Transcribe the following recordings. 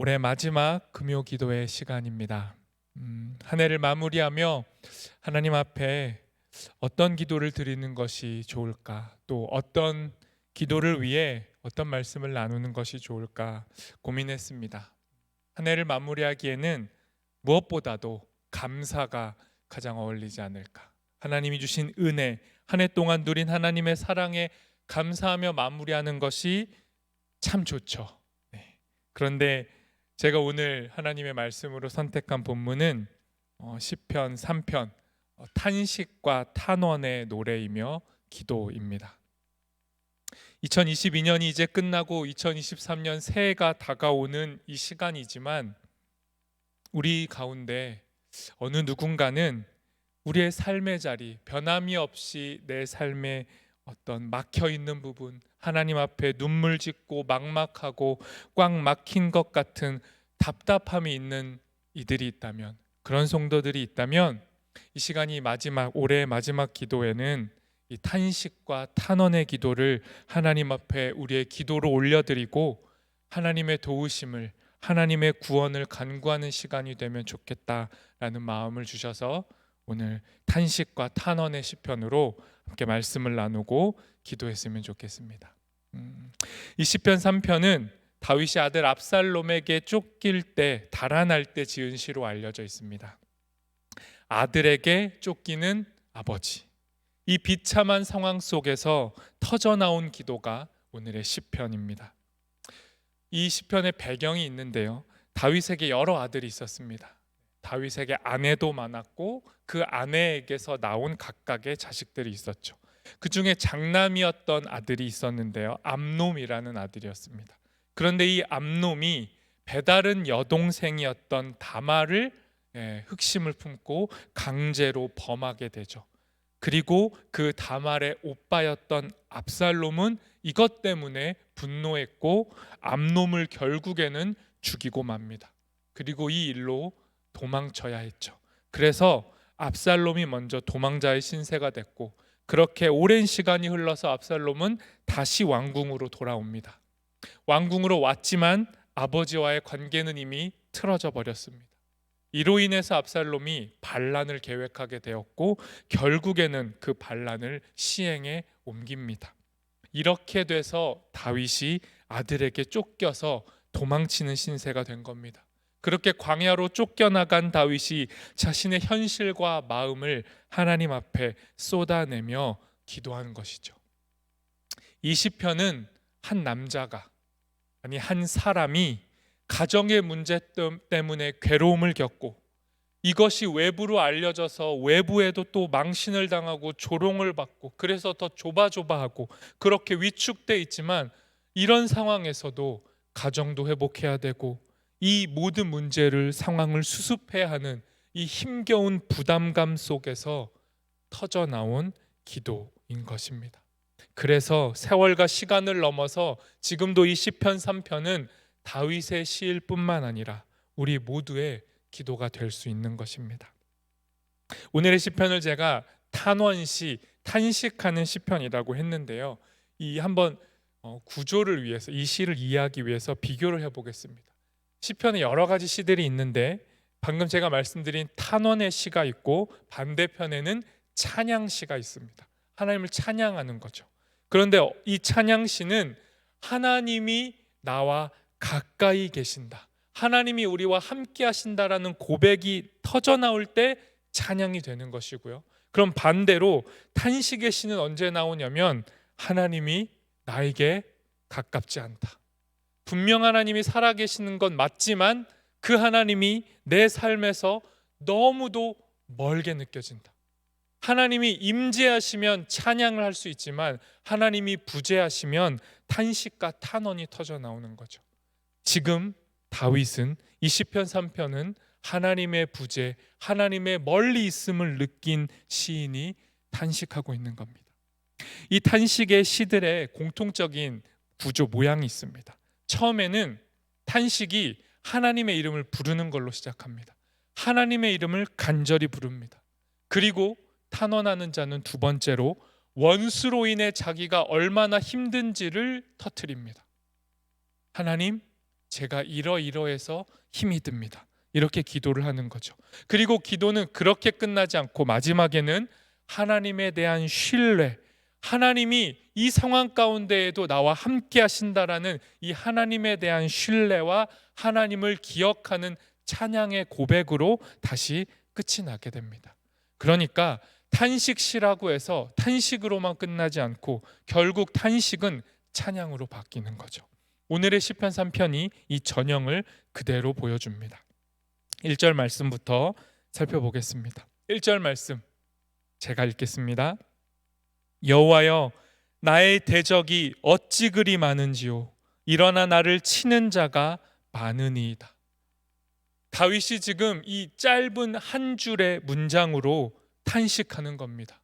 올해 마지막 금요 기도의 시간입니다. 한 해를 마무리하며 하나님 앞에 어떤 기도를 드리는 것이 좋을까, 또 어떤 기도를 위해 어떤 말씀을 나누는 것이 좋을까 고민했습니다. 한 해를 마무리하기에는 무엇보다도 감사가 가장 어울리지 않을까. 하나님이 주신 은혜, 한 해 동안 누린 하나님의 사랑에 감사하며 마무리하는 것이 참 좋죠. 네. 그런데 제가 오늘 하나님의 말씀으로 선택한 본문은 시편 3편 탄식과 탄원의 노래이며 기도입니다. 2022년이 이제 끝나고 2023년 새해가 다가오는 이 시간이지만 우리 가운데 어느 누군가는 우리의 삶의 자리, 변함이 없이 내 삶에 어떤 막혀 있는 부분, 하나님 앞에 눈물 짓고 막막하고 꽉 막힌 것 같은 답답함이 있는 이들이 있다면, 그런 성도들이 있다면 이 시간이 올해의 마지막 기도에는 이 탄식과 탄원의 기도를 하나님 앞에 우리의 기도로 올려드리고 하나님의 도우심을, 하나님의 구원을 간구하는 시간이 되면 좋겠다라는 마음을 주셔서 오늘 탄식과 탄원의 시편으로 함께 말씀을 나누고 기도했으면 좋겠습니다. 이 시편 3편은 다윗이 아들 압살롬에게 쫓길 때, 달아날 때 지은 시로 알려져 있습니다. 아들에게 쫓기는 아버지, 이 비참한 상황 속에서 터져나온 기도가 오늘의 시편입니다. 이 시편의 배경이 있는데요, 다윗에게 여러 아들이 있었습니다. 다윗에게 아내도 많았고 그 아내에게서 나온 각각의 자식들이 있었죠. 그 중에 장남이었던 아들이 있었는데요, 암놈이라는 아들이었습니다. 그런데 이 암놈이 배다른 여동생이었던 다말을 흑심을 품고 강제로 범하게 되죠. 그리고 그 다말의 오빠였던 압살롬은 이것 때문에 분노했고 암놈을 결국에는 죽이고 맙니다. 그리고 이 일로 도망쳐야 했죠. 그래서 압살롬이 먼저 도망자의 신세가 됐고, 그렇게 오랜 시간이 흘러서 압살롬은 다시 왕궁으로 돌아옵니다. 왕궁으로 왔지만 아버지와의 관계는 이미 틀어져 버렸습니다. 이로 인해서 압살롬이 반란을 계획하게 되었고 결국에는 그 반란을 시행에 옮깁니다. 이렇게 돼서 다윗이 아들에게 쫓겨서 도망치는 신세가 된 겁니다. 그렇게 광야로 쫓겨나간 다윗이 자신의 현실과 마음을 하나님 앞에 쏟아내며 기도하는 것이죠. 이 시편은 한 남자가, 아니 한 사람이 가정의 문제 때문에 괴로움을 겪고 이것이 외부로 알려져서 외부에도 또 망신을 당하고 조롱을 받고 그래서 더 조바조바하고 그렇게 위축돼 있지만, 이런 상황에서도 가정도 회복해야 되고 이 모든 상황을 수습해야 하는 이 힘겨운 부담감 속에서 터져나온 기도인 것입니다. 그래서 세월과 시간을 넘어서 지금도 이 시편 3편은 다윗의 시일 뿐만 아니라 우리 모두의 기도가 될 수 있는 것입니다. 오늘의 시편을 제가 탄원시, 탄식하는 시편이라고 했는데요, 이 한번 구조를 위해서, 이 시를 이해하기 위해서 비교를 해보겠습니다. 시편에 여러 가지 시들이 있는데 방금 제가 말씀드린 탄원의 시가 있고 반대편에는 찬양시가 있습니다. 하나님을 찬양하는 거죠. 그런데 이 찬양시는 하나님이 나와 가까이 계신다, 하나님이 우리와 함께 하신다라는 고백이 터져나올 때 찬양이 되는 것이고요. 그럼 반대로 탄식의 시는 언제 나오냐면 하나님이 나에게 가깝지 않다, 분명 하나님이 살아계시는 건 맞지만 그 하나님이 내 삶에서 너무도 멀게 느껴진다. 하나님이 임재하시면 찬양을 할 수 있지만 하나님이 부재하시면 탄식과 탄원이 터져 나오는 거죠. 지금 다윗은 이 시편 3편은 하나님의 부재, 하나님의 멀리 있음을 느낀 시인이 탄식하고 있는 겁니다. 이 탄식의 시들의 공통적인 구조 모양이 있습니다. 처음에는 탄식이 하나님의 이름을 부르는 걸로 시작합니다. 하나님의 이름을 간절히 부릅니다. 그리고 탄원하는 자는 두 번째로 원수로 인해 자기가 얼마나 힘든지를 터뜨립니다. 하나님, 제가 이러이러해서 힘이 듭니다. 이렇게 기도를 하는 거죠. 그리고 기도는 그렇게 끝나지 않고 마지막에는 하나님에 대한 신뢰, 하나님이 이 상황 가운데에도 나와 함께 하신다라는 이 하나님에 대한 신뢰와 하나님을 기억하는 찬양의 고백으로 다시 끝이 나게 됩니다. 그러니까 탄식시라고 해서 탄식으로만 끝나지 않고 결국 탄식은 찬양으로 바뀌는 거죠. 오늘의 시편 3편이 이 전형을 그대로 보여줍니다. 1절 말씀부터 살펴보겠습니다. 1절 말씀 제가 읽겠습니다. 여호와여, 나의 대적이 어찌 그리 많은지요. 일어나 나를 치는 자가 많으니이다. 다윗이 지금 이 짧은 한 줄의 문장으로 탄식하는 겁니다.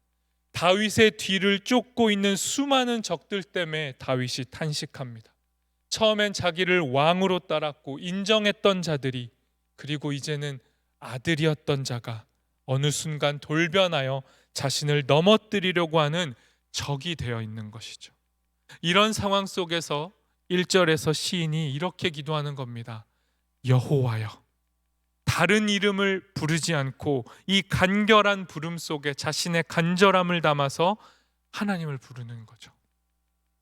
다윗의 뒤를 쫓고 있는 수많은 적들 때문에 다윗이 탄식합니다. 처음엔 자기를 왕으로 따랐고 인정했던 자들이, 그리고 이제는 아들이었던 자가 어느 순간 돌변하여 자신을 넘어뜨리려고 하는 적이 되어 있는 것이죠. 이런 상황 속에서 1절에서 시인이 이렇게 기도하는 겁니다. 여호와여. 다른 이름을 부르지 않고 이 간결한 부름 속에 자신의 간절함을 담아서 하나님을 부르는 거죠.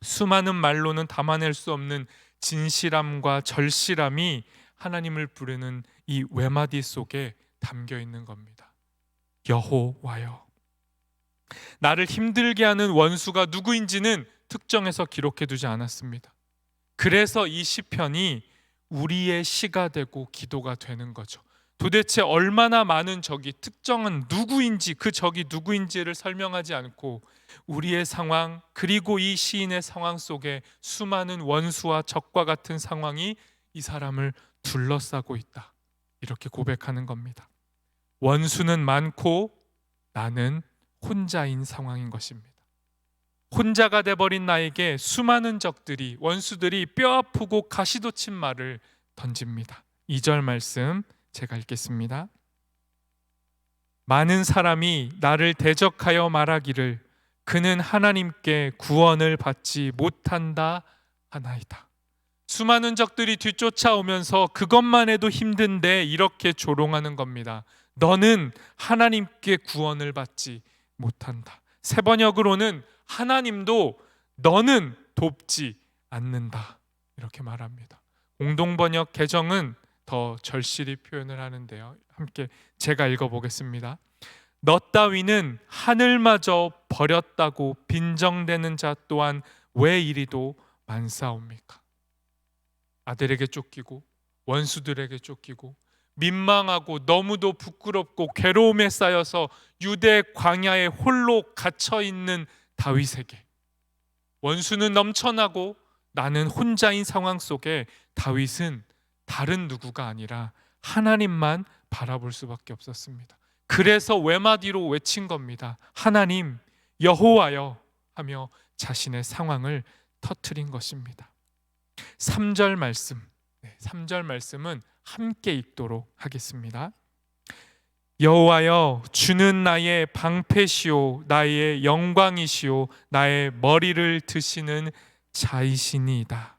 수많은 말로는 담아낼 수 없는 진실함과 절실함이 하나님을 부르는 이 외마디 속에 담겨 있는 겁니다. 여호와여. 나를 힘들게 하는 원수가 누구인지는 특정해서 기록해 두지 않았습니다. 그래서 이 시편이 우리의 시가 되고 기도가 되는 거죠. 도대체 얼마나 많은 적이, 특정한 누구인지, 그 적이 누구인지를 설명하지 않고 우리의 상황, 그리고 이 시인의 상황 속에 수많은 원수와 적과 같은 상황이 이 사람을 둘러싸고 있다, 이렇게 고백하는 겁니다. 원수는 많고 나는 혼자인 상황인 것입니다. 혼자가 돼버린 나에게 수많은 적들이, 원수들이 뼈 아프고 가시돋친 말을 던집니다. 2절 말씀 제가 읽겠습니다. 많은 사람이 나를 대적하여 말하기를 그는 하나님께 구원을 받지 못한다 하나이다. 수많은 적들이 뒤쫓아오면서 그것만 해도 힘든데 이렇게 조롱하는 겁니다. 너는 하나님께 구원을 받지 못한다. 새 번역으로는 하나님도 너는 돕지 않는다, 이렇게 말합니다. 공동번역 개정은 더 절실히 표현을 하는데요. 함께 제가 읽어보겠습니다. 너 따위는 하늘마저 버렸다고 빈정대는 자 또한 왜 이리도 많사옵니까? 아들에게 쫓기고 원수들에게 쫓기고 민망하고 너무도 부끄럽고 괴로움에 쌓여서 유대 광야에 홀로 갇혀있는 다윗에게 원수는 넘쳐나고 나는 혼자인 상황 속에 다윗은 다른 누구가 아니라 하나님만 바라볼 수밖에 없었습니다. 그래서 외마디로 외친 겁니다. 하나님, 여호와여 하며 자신의 상황을 터뜨린 것입니다. 3절 말씀, 3절 말씀은 함께 읽도록 하겠습니다. 여호와여, 주는 나의 방패시오 나의 영광이시오 나의 머리를 드시는 자이시니이다.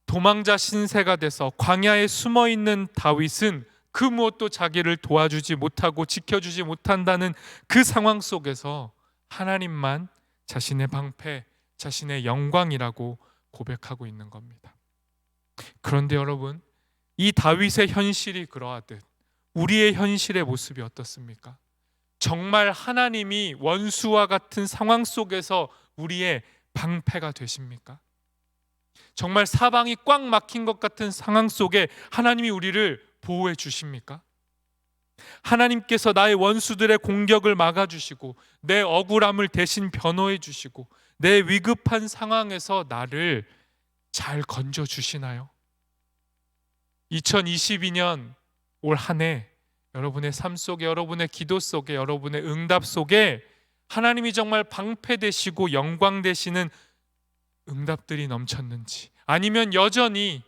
도망자 신세가 돼서 광야에 숨어있는 다윗은 그 무엇도 자기를 도와주지 못하고 지켜주지 못한다는 그 상황 속에서 하나님만 자신의 방패, 자신의 영광이라고 고백하고 있는 겁니다. 그런데 여러분, 이 다윗의 현실이 그러하듯 우리의 현실의 모습이 어떻습니까? 정말 하나님이 원수와 같은 상황 속에서 우리의 방패가 되십니까? 정말 사방이 꽉 막힌 것 같은 상황 속에 하나님이 우리를 보호해 주십니까? 하나님께서 나의 원수들의 공격을 막아주시고 내 억울함을 대신 변호해 주시고 내 위급한 상황에서 나를 잘 건져 주시나요? 2022년 올 한 해 여러분의 삶 속에, 여러분의 기도 속에, 여러분의 응답 속에 하나님이 정말 방패 되시고 영광 되시는 응답들이 넘쳤는지, 아니면 여전히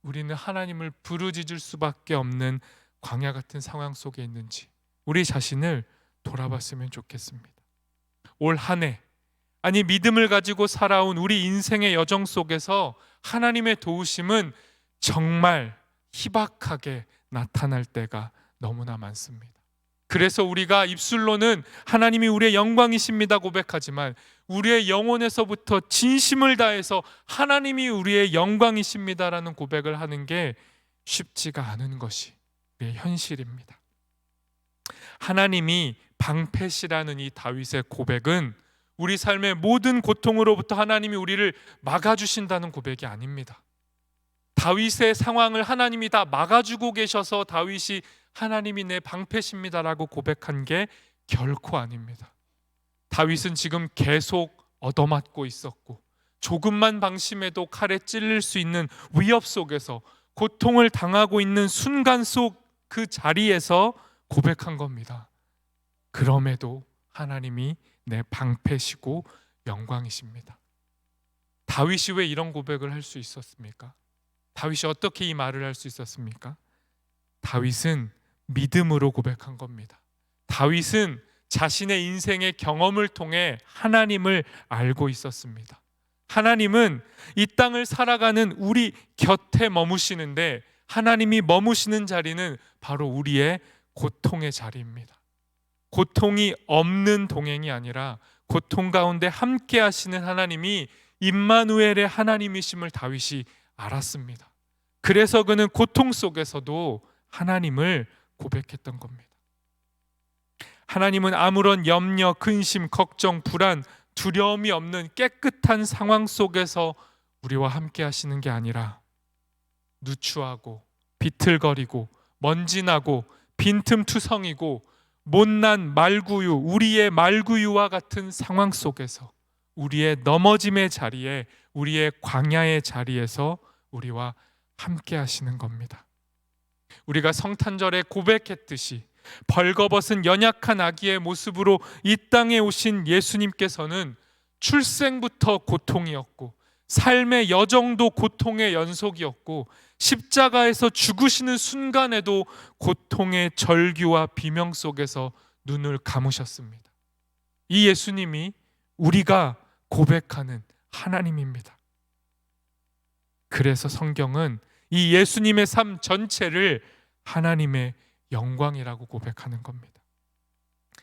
우리는 하나님을 부르짖을 수밖에 없는 광야 같은 상황 속에 있는지 우리 자신을 돌아봤으면 좋겠습니다. 올 한 해, 아니 믿음을 가지고 살아온 우리 인생의 여정 속에서 하나님의 도우심은 정말 희박하게 나타날 때가 너무나 많습니다. 그래서 우리가 입술로는 하나님이 우리의 영광이십니다 고백하지만 우리의 영혼에서부터 진심을 다해서 하나님이 우리의 영광이십니다라는 고백을 하는 게 쉽지가 않은 것이 우리의 현실입니다. 하나님이 방패시라는 이 다윗의 고백은 우리 삶의 모든 고통으로부터 하나님이 우리를 막아주신다는 고백이 아닙니다. 다윗의 상황을 하나님이 다 막아주고 계셔서 다윗이 하나님이 내 방패십니다라고 고백한 게 결코 아닙니다. 다윗은 지금 계속 얻어맞고 있었고 조금만 방심해도 칼에 찔릴 수 있는 위협 속에서 고통을 당하고 있는 순간 속 그 자리에서 고백한 겁니다. 그럼에도 하나님이 내 방패시고 영광이십니다. 다윗이 왜 이런 고백을 할 수 있었습니까? 다윗이 어떻게 이 말을 할 수 있었습니까? 다윗은 믿음으로 고백한 겁니다. 다윗은 자신의 인생의 경험을 통해 하나님을 알고 있었습니다. 하나님은 이 땅을 살아가는 우리 곁에 머무시는데 하나님이 머무시는 자리는 바로 우리의 고통의 자리입니다. 고통이 없는 동행이 아니라 고통 가운데 함께 하시는 하나님이 임마누엘의 하나님이심을 다윗이 알았습니다. 그래서 그는 고통 속에서도 하나님을 고백했던 겁니다. 하나님은 아무런 염려, 근심, 걱정, 불안, 두려움이 없는 깨끗한 상황 속에서 우리와 함께 하시는 게 아니라 누추하고 비틀거리고 먼지나고 빈틈투성이고 못난 말구유, 우리의 말구유와 같은 상황 속에서 우리의 넘어짐의 자리에, 우리의 광야의 자리에서 우리와 함께 하시는 겁니다. 우리가 성탄절에 고백했듯이 벌거벗은 연약한 아기의 모습으로 이 땅에 오신 예수님께서는 출생부터 고통이었고 삶의 여정도 고통의 연속이었고 십자가에서 죽으시는 순간에도 고통의 절규와 비명 속에서 눈을 감으셨습니다. 이 예수님이 우리가 고백하는 하나님입니다. 그래서 성경은 이 예수님의 삶 전체를 하나님의 영광이라고 고백하는 겁니다.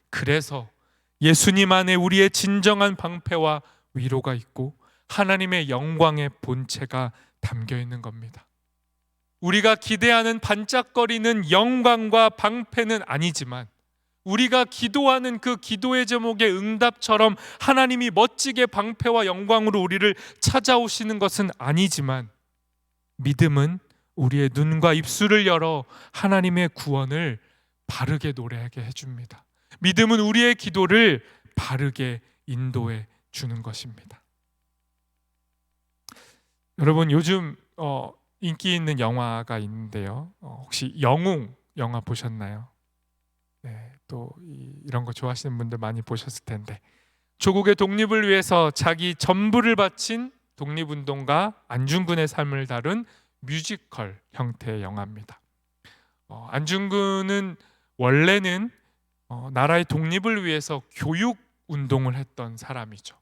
그래서 예수님 안에 우리의 진정한 방패와 위로가 있고 하나님의 영광의 본체가 담겨 있는 겁니다. 우리가 기대하는 반짝거리는 영광과 방패는 아니지만 우리가 기도하는 그 기도의 제목의 응답처럼 하나님이 멋지게 방패와 영광으로 우리를 찾아오시는 것은 아니지만 믿음은 우리의 눈과 입술을 열어 하나님의 구원을 바르게 노래하게 해줍니다. 믿음은 우리의 기도를 바르게 인도해 주는 것입니다. 여러분 요즘 인기 있는 영화가 있는데요. 혹시 영웅 영화 보셨나요? 네, 또 이런 거 좋아하시는 분들 많이 보셨을 텐데 조국의 독립을 위해서 자기 전부를 바친 독립운동가 안중근의 삶을 다룬 뮤지컬 형태의 영화입니다. 안중근은 원래는 나라의 독립을 위해서 교육 운동을 했던 사람이죠.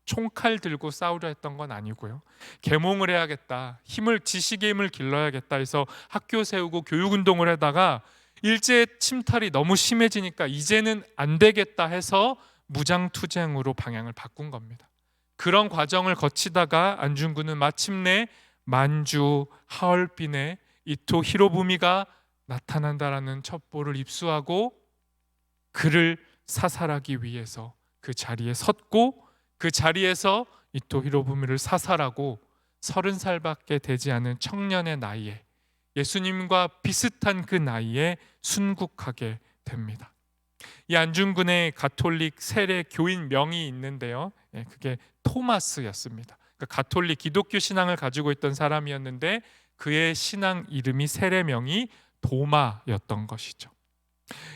총칼 들고 싸우려 했던 건 아니고요. 계몽을 해야겠다, 지식의 힘을 길러야겠다 해서 학교 세우고 교육 운동을 하다가 일제 침탈이 너무 심해지니까 이제는 안 되겠다 해서 무장투쟁으로 방향을 바꾼 겁니다. 그런 과정을 거치다가 안중근은 마침내 만주 하얼빈에 이토 히로부미가 나타난다라는 첩보를 입수하고 그를 사살하기 위해서 그 자리에 섰고 그 자리에서 이토 히로부미를 사살하고 30살밖에 되지 않은 청년의 나이에 예수님과 비슷한 그 나이에 순국하게 됩니다. 이 안중근의 가톨릭 세례 교인 명이 있는데요. 그게 토마스였습니다. 가톨릭 기독교 신앙을 가지고 있던 사람이었는데 그의 신앙 이름이 세례명이 도마였던 것이죠.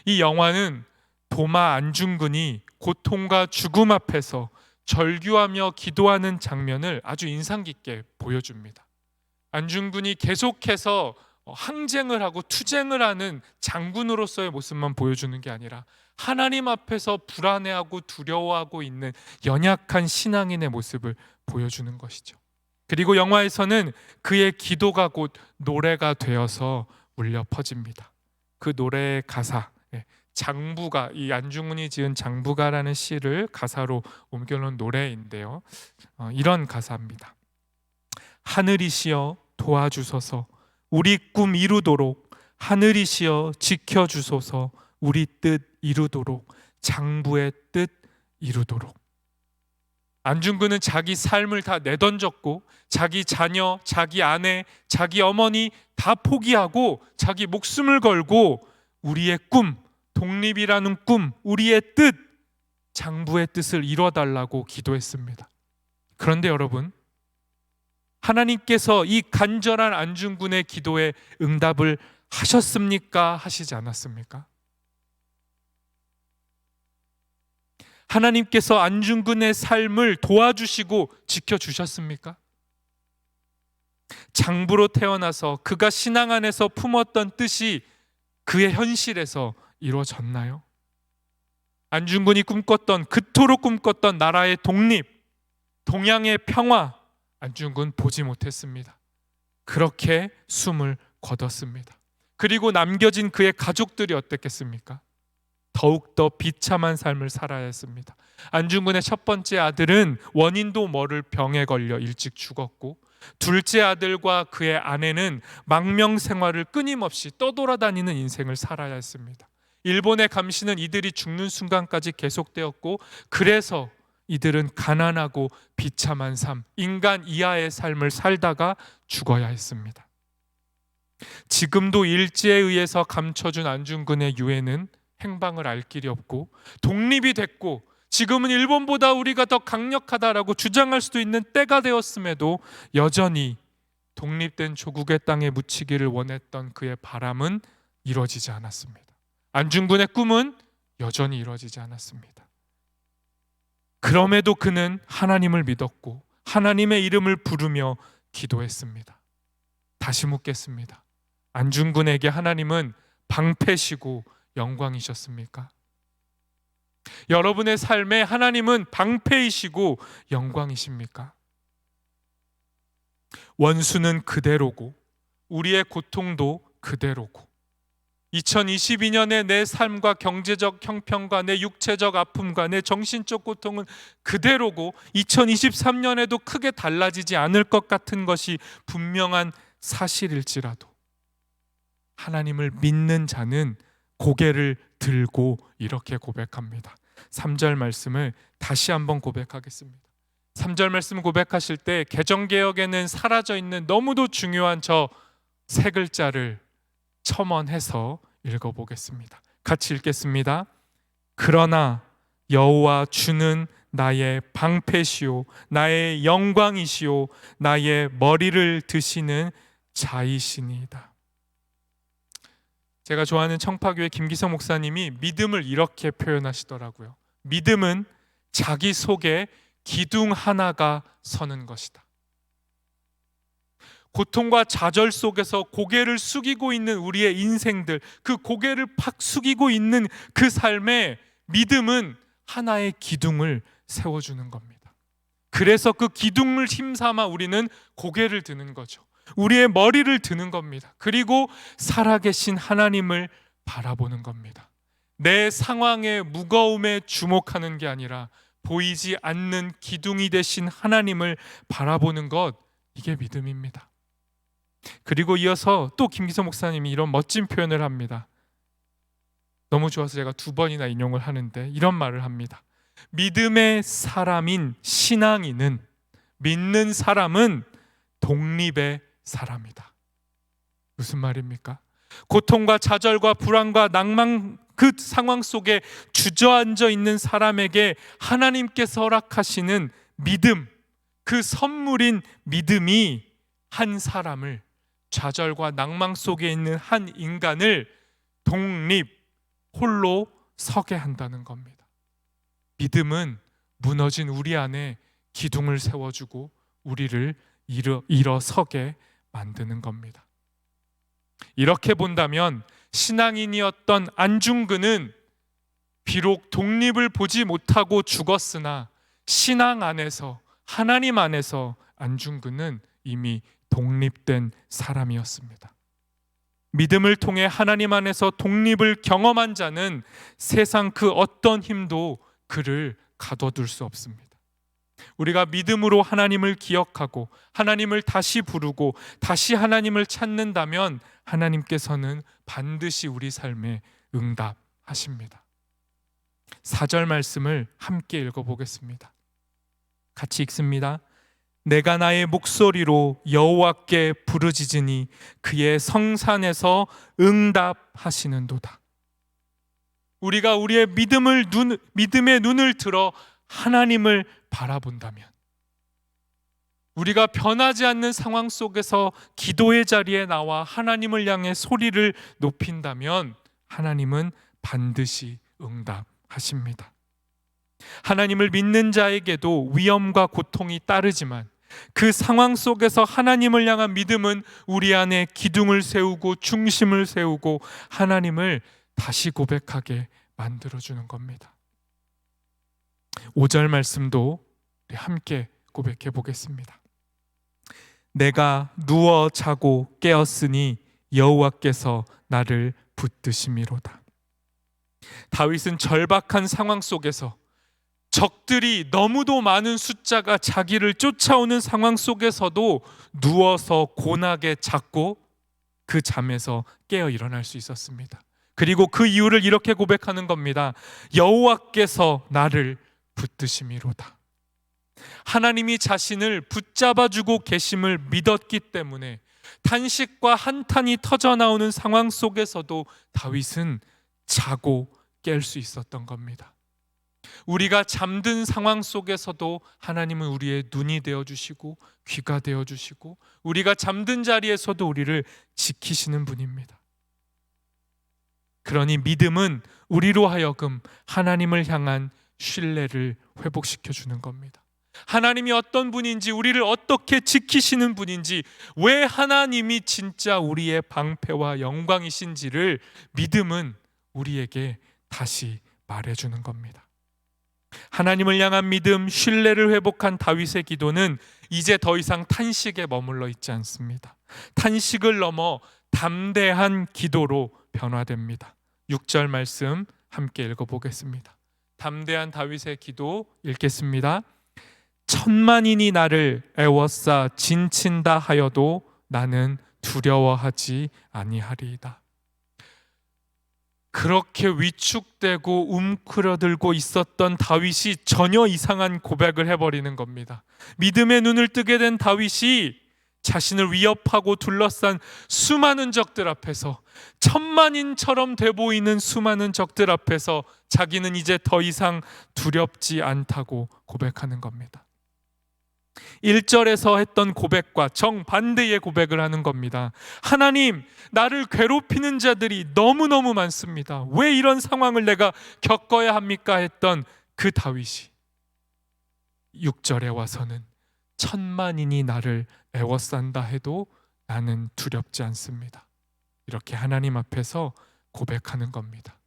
이 영화는 도마 안중근이 고통과 죽음 앞에서 절규하며 기도하는 장면을 아주 인상 깊게 보여줍니다. 안중근이 계속해서 항쟁을 하고 투쟁을 하는 장군으로서의 모습만 보여주는 게 아니라 하나님 앞에서 불안해하고 두려워하고 있는 연약한 신앙인의 모습을 보여주는 것이죠. 그리고 영화에서는 그의 기도가 곧 노래가 되어서 울려 퍼집니다. 그 노래의 가사, 장부가, 이 안중근이 지은 장부가라는 시를 가사로 옮겨놓은 노래인데요. 이런 가사입니다. 하늘이시여 도와주소서 우리 꿈 이루도록, 하늘이시여 지켜주소서 우리 뜻 이루도록, 장부의 뜻 이루도록. 안중근은 자기 삶을 다 내던졌고 자기 자녀, 자기 아내, 자기 어머니 다 포기하고 자기 목숨을 걸고 우리의 꿈, 독립이라는 꿈, 우리의 뜻, 장부의 뜻을 이뤄달라고 기도했습니다. 그런데 여러분, 하나님께서 이 간절한 안중근의 기도에 응답을 하셨습니까? 하시지 않았습니까? 하나님께서 안중근의 삶을 도와주시고 지켜주셨습니까? 장부로 태어나서 그가 신앙 안에서 품었던 뜻이 그의 현실에서 이루어졌나요? 안중근이 꿈꿨던, 그토록 꿈꿨던 나라의 독립, 동양의 평화, 안중근 보지 못했습니다. 그렇게 숨을 거뒀습니다. 그리고 남겨진 그의 가족들이 어땠겠습니까? 더욱더 비참한 삶을 살아야 했습니다. 안중근의 첫 번째 아들은 원인도 모를 병에 걸려 일찍 죽었고, 둘째 아들과 그의 아내는 망명 생활을 끊임없이 떠돌아다니는 인생을 살아야 했습니다. 일본의 감시는 이들이 죽는 순간까지 계속되었고, 그래서 이들은 가난하고 비참한 삶, 인간 이하의 삶을 살다가 죽어야 했습니다. 지금도 일제에 의해서 감춰준 안중근의 유해는 행방을 알 길이 없고, 독립이 됐고 지금은 일본보다 우리가 더 강력하다라고 주장할 수도 있는 때가 되었음에도 여전히 독립된 조국의 땅에 묻히기를 원했던 그의 바람은 이루어지지 않았습니다. 안중근의 꿈은 여전히 이루어지지 않았습니다. 그럼에도 그는 하나님을 믿었고 하나님의 이름을 부르며 기도했습니다. 다시 묻겠습니다. 안중근에게 하나님은 방패시고 영광이셨습니까? 여러분의 삶에 하나님은 방패이시고 영광이십니까? 원수는 그대로고 우리의 고통도 그대로고 2022년에 내 삶과 경제적 형편과 내 육체적 아픔과 내 정신적 고통은 그대로고 2023년에도 크게 달라지지 않을 것 같은 것이 분명한 사실일지라도 하나님을 믿는 자는 고개를 들고 이렇게 고백합니다. 3절 말씀을 다시 한번 고백하겠습니다. 3절 말씀 고백하실 때 개정개역에는 사라져 있는 너무도 중요한 저 세 글자를 첨언해서 읽어보겠습니다. 같이 읽겠습니다. 그러나 여호와 주는 나의 방패시오 나의 영광이시오 나의 머리를 드시는 자이시니이다. 제가 좋아하는 청파교회 김기성 목사님이 믿음을 이렇게 표현하시더라고요. 믿음은 자기 속에 기둥 하나가 서는 것이다. 고통과 좌절 속에서 고개를 숙이고 있는 우리의 인생들, 그 고개를 팍 숙이고 있는 그 삶에 믿음은 하나의 기둥을 세워주는 겁니다. 그래서 그 기둥을 힘삼아 우리는 고개를 드는 거죠. 우리의 머리를 드는 겁니다. 그리고 살아계신 하나님을 바라보는 겁니다. 내 상황의 무거움에 주목하는 게 아니라 보이지 않는 기둥이 되신 하나님을 바라보는 것, 이게 믿음입니다. 그리고 이어서 또 김기성 목사님이 이런 멋진 표현을 합니다. 너무 좋아서 제가 2번이나 인용을 하는데 이런 말을 합니다. 믿음의 사람인 신앙인은, 믿는 사람은 독립의 사람이다. 무슨 말입니까? 고통과 좌절과 불안과 낭만 그 상황 속에 주저앉아 있는 사람에게 하나님께서 허락하시는 믿음, 그 선물인 믿음이 한 사람을, 좌절과 낭망 속에 있는 한 인간을 독립, 홀로 서게 한다는 겁니다. 믿음은 무너진 우리 안에 기둥을 세워주고 우리를 일어서게 만드는 겁니다. 이렇게 본다면 신앙인이었던 안중근은 비록 독립을 보지 못하고 죽었으나 신앙 안에서, 하나님 안에서 안중근은 이미 독립된 사람이었습니다. 믿음을 통해 하나님 안에서 독립을 경험한 자는 세상 그 어떤 힘도 그를 가둬둘 수 없습니다. 우리가 믿음으로 하나님을 기억하고 하나님을 다시 부르고 다시 하나님을 찾는다면 하나님께서는 반드시 우리 삶에 응답하십니다. 4절 말씀을 함께 읽어보겠습니다. 같이 읽습니다. 내가 나의 목소리로 여호와께 부르짖으니 그의 성산에서 응답하시는도다. 우리가 우리의 믿음의 눈을 들어 하나님을 바라본다면, 우리가 변하지 않는 상황 속에서 기도의 자리에 나와 하나님을 향해 소리를 높인다면 하나님은 반드시 응답하십니다. 하나님을 믿는 자에게도 위험과 고통이 따르지만 그 상황 속에서 하나님을 향한 믿음은 우리 안에 기둥을 세우고 중심을 세우고 하나님을 다시 고백하게 만들어주는 겁니다. 5절 말씀도 우리 함께 고백해 보겠습니다. 내가 누워 자고 깨었으니 여호와께서 나를 붙드심이로다. 다윗은 절박한 상황 속에서 적들이 너무도 많은 숫자가 자기를 쫓아오는 상황 속에서도 누워서 고나게 잤고 그 잠에서 깨어 일어날 수 있었습니다. 그리고 그 이유를 이렇게 고백하는 겁니다. 여호와께서 나를 붙드심이로다. 하나님이 자신을 붙잡아주고 계심을 믿었기 때문에 탄식과 한탄이 터져나오는 상황 속에서도 다윗은 자고 깰 수 있었던 겁니다. 우리가 잠든 상황 속에서도 하나님은 우리의 눈이 되어주시고 귀가 되어주시고 우리가 잠든 자리에서도 우리를 지키시는 분입니다. 그러니 믿음은 우리로 하여금 하나님을 향한 신뢰를 회복시켜 주는 겁니다. 하나님이 어떤 분인지, 우리를 어떻게 지키시는 분인지, 왜 하나님이 진짜 우리의 방패와 영광이신지를 믿음은 우리에게 다시 말해주는 겁니다. 하나님을 향한 믿음, 신뢰를 회복한 다윗의 기도는 이제 더 이상 탄식에 머물러 있지 않습니다. 탄식을 넘어 담대한 기도로 변화됩니다. 6절 말씀 함께 읽어보겠습니다. 담대한 다윗의 기도 읽겠습니다. 천만인이 나를 애워싸 진친다 하여도 나는 두려워하지 아니하리이다. 그렇게 위축되고 움츠러들고 있었던 다윗이 전혀 이상한 고백을 해버리는 겁니다. 믿음의 눈을 뜨게 된 다윗이 자신을 위협하고 둘러싼 수많은 적들 앞에서, 천만인처럼 돼 보이는 수많은 적들 앞에서 자기는 이제 더 이상 두렵지 않다고 고백하는 겁니다. 1절에서 했던 고백과 정반대의 고백을 하는 겁니다. 하나님, 나를 괴롭히는 자들이 너무너무 많습니다. 왜 이런 상황을 내가 겪어야 합니까? 했던 그 다윗이 6절에 와서는 천만인이 나를 애워싼다 해도 나는 두렵지 않습니다. 이렇게 하나님 앞에서 고백하는 겁니다.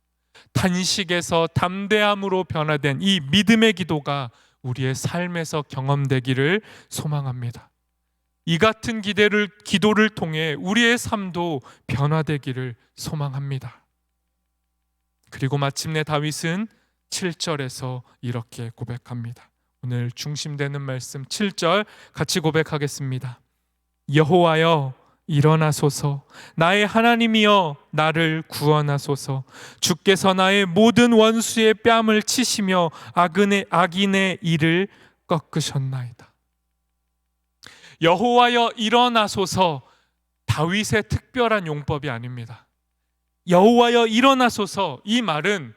탄식에서 담대함으로 변화된 이 믿음의 기도가 우리의 삶에서 경험되기를 소망합니다. 이 같은 기도를 통해 우리의 삶도 변화되기를 소망합니다. 그리고 마침내 다윗은 7절에서 이렇게 고백합니다. 오늘 중심되는 말씀 7절 같이 고백하겠습니다. 여호와여 일어나소서, 나의 하나님이여 나를 구원하소서. 주께서 나의 모든 원수의 뺨을 치시며 악인의 일을 꺾으셨나이다. 여호와여 일어나소서, 다윗의 특별한 용법이 아닙니다. 여호와여 일어나소서, 이 말은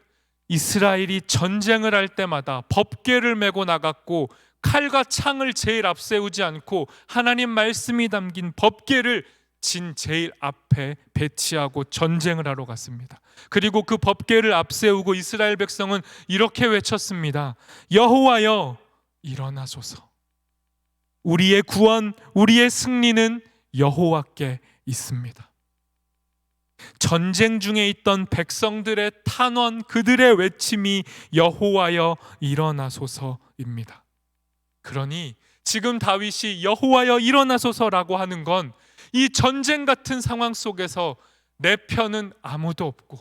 이스라엘이 전쟁을 할 때마다 법궤를 메고 나갔고 칼과 창을 제일 앞세우지 않고 하나님 말씀이 담긴 법궤를 진 제일 앞에 배치하고 전쟁을 하러 갔습니다. 그리고 그 법궤를 앞세우고 이스라엘 백성은 이렇게 외쳤습니다. 여호와여 일어나소서. 우리의 구원, 우리의 승리는 여호와께 있습니다. 전쟁 중에 있던 백성들의 탄원, 그들의 외침이 여호와여 일어나소서입니다. 그러니 지금 다윗이 여호와여 일어나소서라고 하는 건 이 전쟁 같은 상황 속에서 내 편은 아무도 없고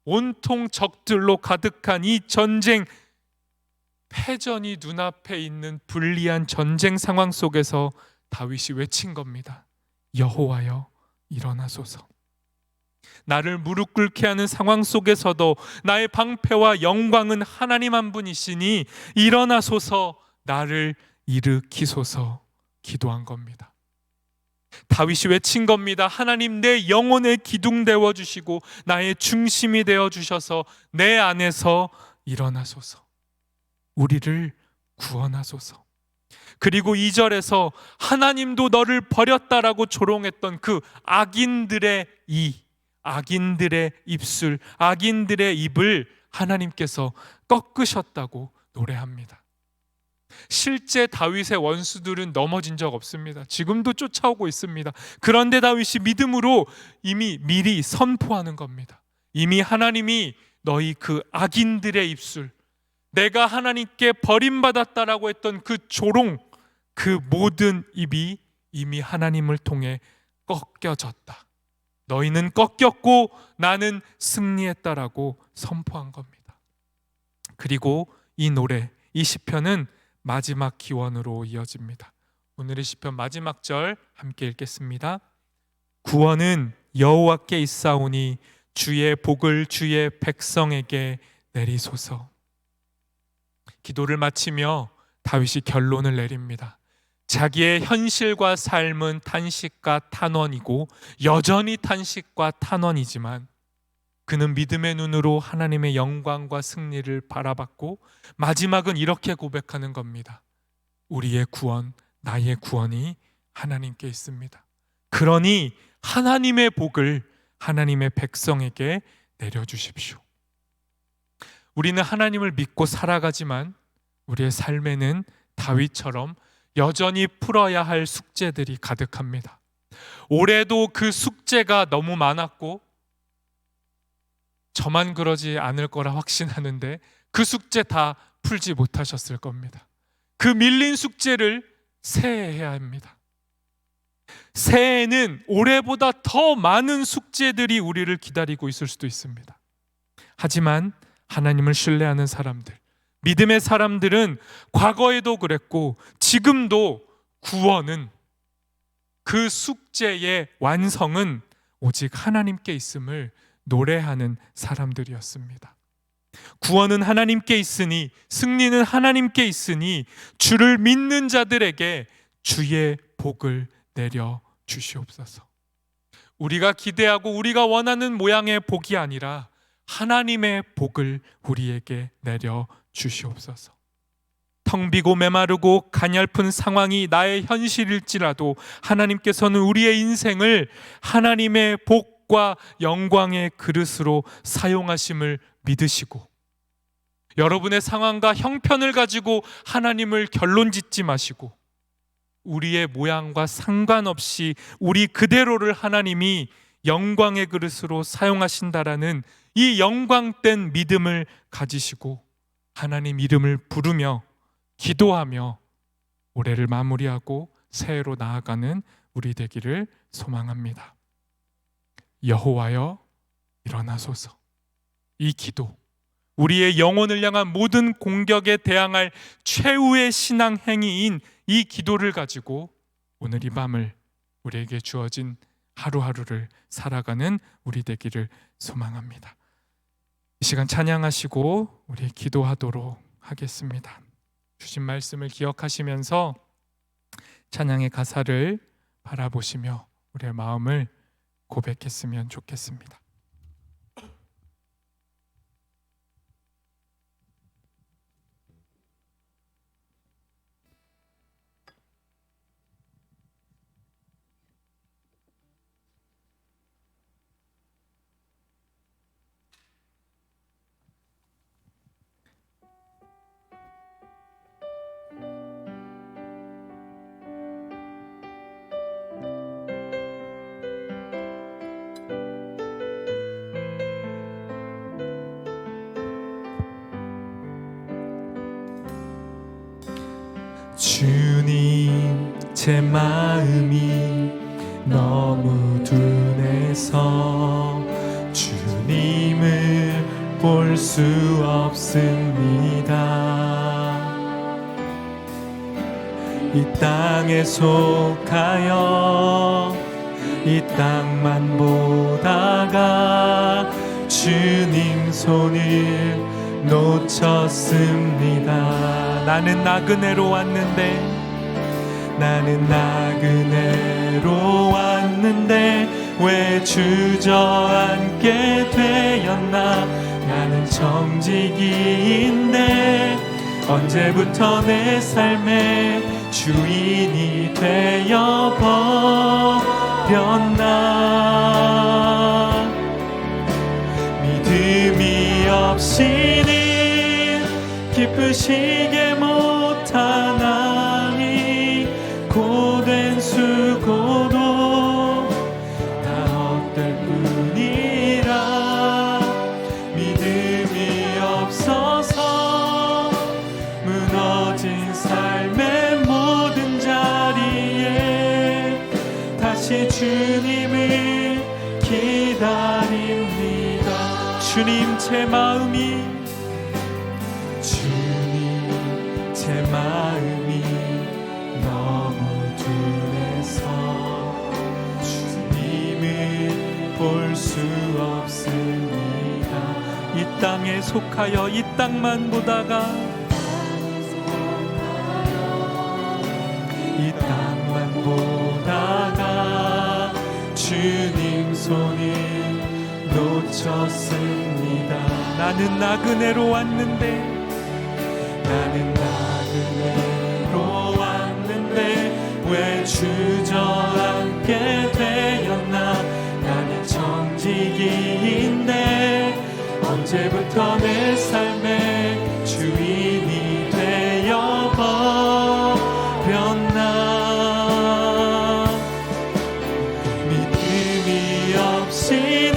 온통 적들로 가득한 이 전쟁, 패전이 눈앞에 있는 불리한 전쟁 상황 속에서 다윗이 외친 겁니다. 여호와여 일어나소서. 나를 무릎 꿇게 하는 상황 속에서도 나의 방패와 영광은 하나님 한 분이시니 일어나소서, 나를 일으키소서 기도한 겁니다. 다윗이 외친 겁니다. 하나님, 내 영혼의 기둥 되어 주시고 나의 중심이 되어 주셔서 내 안에서 일어나소서, 우리를 구원하소서. 그리고 2절에서 하나님도 너를 버렸다라고 조롱했던 그 악인들의 악인들의 입술, 악인들의 입을 하나님께서 꺾으셨다고 노래합니다. 실제 다윗의 원수들은 넘어진 적 없습니다. 지금도 쫓아오고 있습니다. 그런데 다윗이 믿음으로 이미 미리 선포하는 겁니다. 이미 하나님이 너희 그 악인들의 입술, 내가 하나님께 버림받았다라고 했던 그 조롱, 그 모든 입이 이미 하나님을 통해 꺾여졌다. 너희는 꺾였고 나는 승리했다라고 선포한 겁니다. 그리고 이 노래, 이 시편은 마지막 기원으로 이어집니다. 오늘의 시편 마지막 절 함께 읽겠습니다. 구원은 여호와께 있사오니 주의 복을 주의 백성에게 내리소서. 기도를 마치며 다윗이 결론을 내립니다. 자기의 현실과 삶은 탄식과 탄원이고 여전히 탄식과 탄원이지만 그는 믿음의 눈으로 하나님의 영광과 승리를 바라봤고 마지막은 이렇게 고백하는 겁니다. 우리의 구원, 나의 구원이 하나님께 있습니다. 그러니 하나님의 복을 하나님의 백성에게 내려주십시오. 우리는 하나님을 믿고 살아가지만 우리의 삶에는 다윗처럼 여전히 풀어야 할 숙제들이 가득합니다. 올해도 그 숙제가 너무 많았고 저만 그러지 않을 거라 확신하는데 그 숙제 다 풀지 못하셨을 겁니다. 그 밀린 숙제를 새해에 해야 합니다. 새해에는 올해보다 더 많은 숙제들이 우리를 기다리고 있을 수도 있습니다. 하지만 하나님을 신뢰하는 사람들, 믿음의 사람들은 과거에도 그랬고 지금도 구원은, 그 숙제의 완성은 오직 하나님께 있음을 노래하는 사람들이었습니다. 구원은 하나님께 있으니, 승리는 하나님께 있으니 주를 믿는 자들에게 주의 복을 내려 주시옵소서. 우리가 기대하고 우리가 원하는 모양의 복이 아니라 하나님의 복을 우리에게 내려 주시옵소서. 텅 비고 메마르고 가냘픈 상황이 나의 현실일지라도 하나님께서는 우리의 인생을 하나님의 복과 영광의 그릇으로 사용하심을 믿으시고, 여러분의 상황과 형편을 가지고 하나님을 결론짓지 마시고 우리의 모양과 상관없이 우리 그대로를 하나님이 영광의 그릇으로 사용하신다라는 이 영광된 믿음을 가지시고 하나님 이름을 부르며 기도하며 올해를 마무리하고 새해로 나아가는 우리 되기를 소망합니다. 여호와여 일어나소서. 이 기도, 우리의 영혼을 향한 모든 공격에 대항할 최후의 신앙 행위인 이 기도를 가지고 오늘 이 밤을, 우리에게 주어진 하루하루를 살아가는 우리 되기를 소망합니다. 이 시간 찬양하시고 우리 기도하도록 하겠습니다. 주신 말씀을 기억하시면서 찬양의 가사를 바라보시며 우리의 마음을 고백했으면 좋겠습니다. 주님 제 마음이 너무 둔해서 주님을 볼 수 없습니다. 이 땅에 속하여 이 땅만 보다가 주님 손을 놓쳤습니다. 나는 나그네로 왔는데 왜 주저앉게 되었나. 나는 정직이인데 언제부터 내 삶의 주인이 되어 버렸나. 믿음이 없이는 기쁘시게 못하나니 고된 수고도 다 헛될 뿐이라. 믿음이 없어서 무너진 삶의 모든 자리에 다시 주님을 기다립니다. 주님 제 마음이 너무 둔해서 주님을 볼 수 없습니다. 이 땅에 속하여 이 땅만 보다가 주님 손을 놓쳤습니다. 나는 나그네로 왔는데 왜 주저앉게 되었나. 나는 정직이인데 언제부터 내 삶의 주인이 되어 버렸나. 믿음이 없이는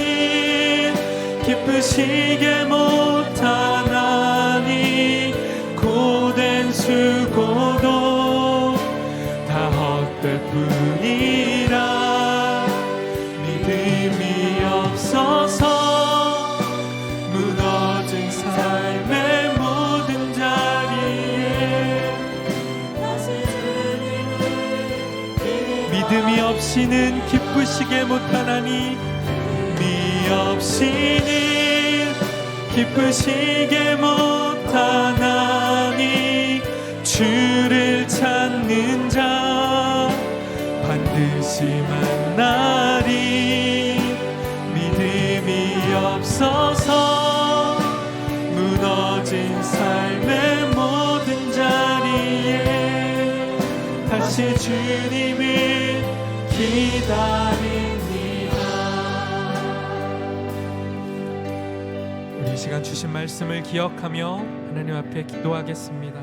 기쁘시게 못하나니 고된 수고도 다 헛될 뿐이라. 믿음이 없어서 무너진 삶의 모든 자리에 믿음이 없이는 기쁘시게 못하나니. 믿음이 없이는 기쁘시게 못하나니 주를 찾는 자 반드시 만나리. 믿음이 없어서 무너진 삶의 모든 자리에 다시 주님을 기다립니다. 우리 이 시간 주신 말씀을 기억하며 하나님 앞에 기도하겠습니다.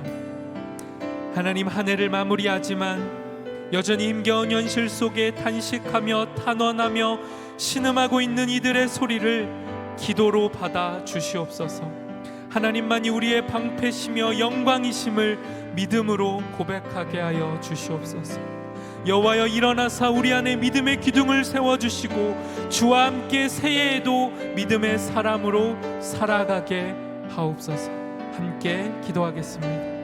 하나님, 한 해를 마무리하지만 여전히 힘겨운 현실 속에 탄식하며 탄원하며 신음하고 있는 이들의 소리를 기도로 받아 주시옵소서. 하나님만이 우리의 방패시며 영광이심을 믿음으로 고백하게 하여 주시옵소서. 여호와여, 일어나사 우리 안에 믿음의 기둥을 세워주시고 주와 함께 새해에도 믿음의 사람으로 살아가게 하옵소서. 함께 기도하겠습니다.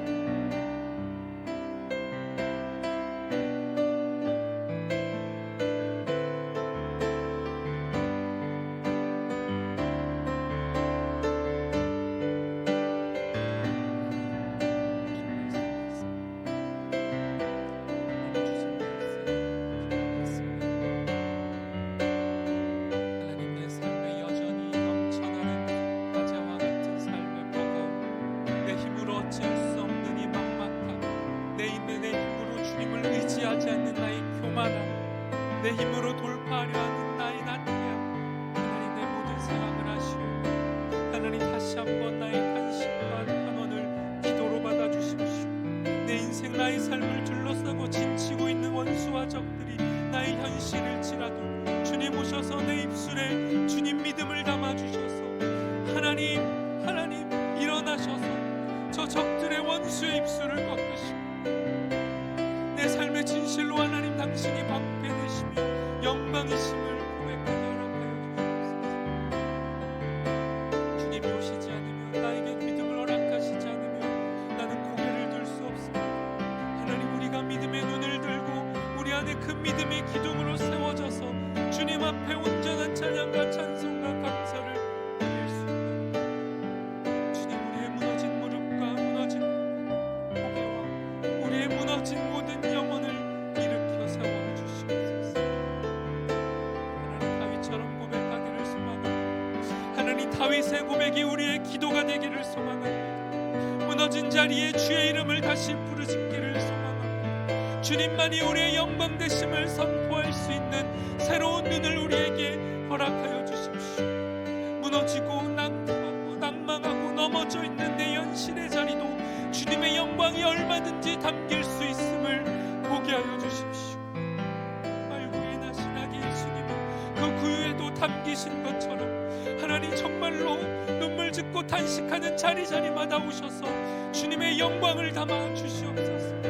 내 힘으로 돌파하려 하는 나의 나태함, 하나님 내 모든 생각을 아시오. 하나님, 다시 한번 나의 탄식과 탄원을 기도로 받아주십시오. 내 인생 나의 삶을 둘러싸고 진치고 있는 원수와 적들이 나의 현실일지라도 주님 오셔서 내 입술에 주님 믿음을 담아주셔서 하나님 일어나셔서 저 적들의 원수의 입술을 꺾으시고 내 삶의 진실로 하나님 당신이 방패되시며 영광이심을 고백하게 허락하여 주옵소서. 주님이 오시지 않으면, 나에게 믿음을 허락하시지 않으면 나는 고개를 들 수 없습니다. 하나님, 우리가 믿음의 눈을 들고 우리 안에 그 믿음의 기둥으로 세워져서 주님 앞에 온전한 찬양과 찬송과 감사를 드릴 수 있는, 주님, 우리의 무너진 무릎과 무너진 고개와 우리의 무너진 모든 영혼을 일으켜 세워 주시옵소서. 하나님, 다윗처럼 고백하기를 소망합니다. 하나님, 다윗의 고백이 우리의 기도가 되기를 소망합니다. 무너진 자리에 주의 이름을 다시 부르짖기를 소망합니다. 주님만이 우리의 영광 되심을 선포할 수 있는 새로운 눈을 우리에게 허락하여 주십시오. 무너지고 낭망하고 넘어져 있는 내 현실의 자리도 주님의 영광이 얼마든지 담길 수 있음을 보게 하여 주십시오. 말구에 나신 아기 예수님이 그 구유에도 담기신 것처럼 하나님, 정말로 눈물 짓고 탄식하는 자리마다 오셔서 주님의 영광을 담아 주시옵소서.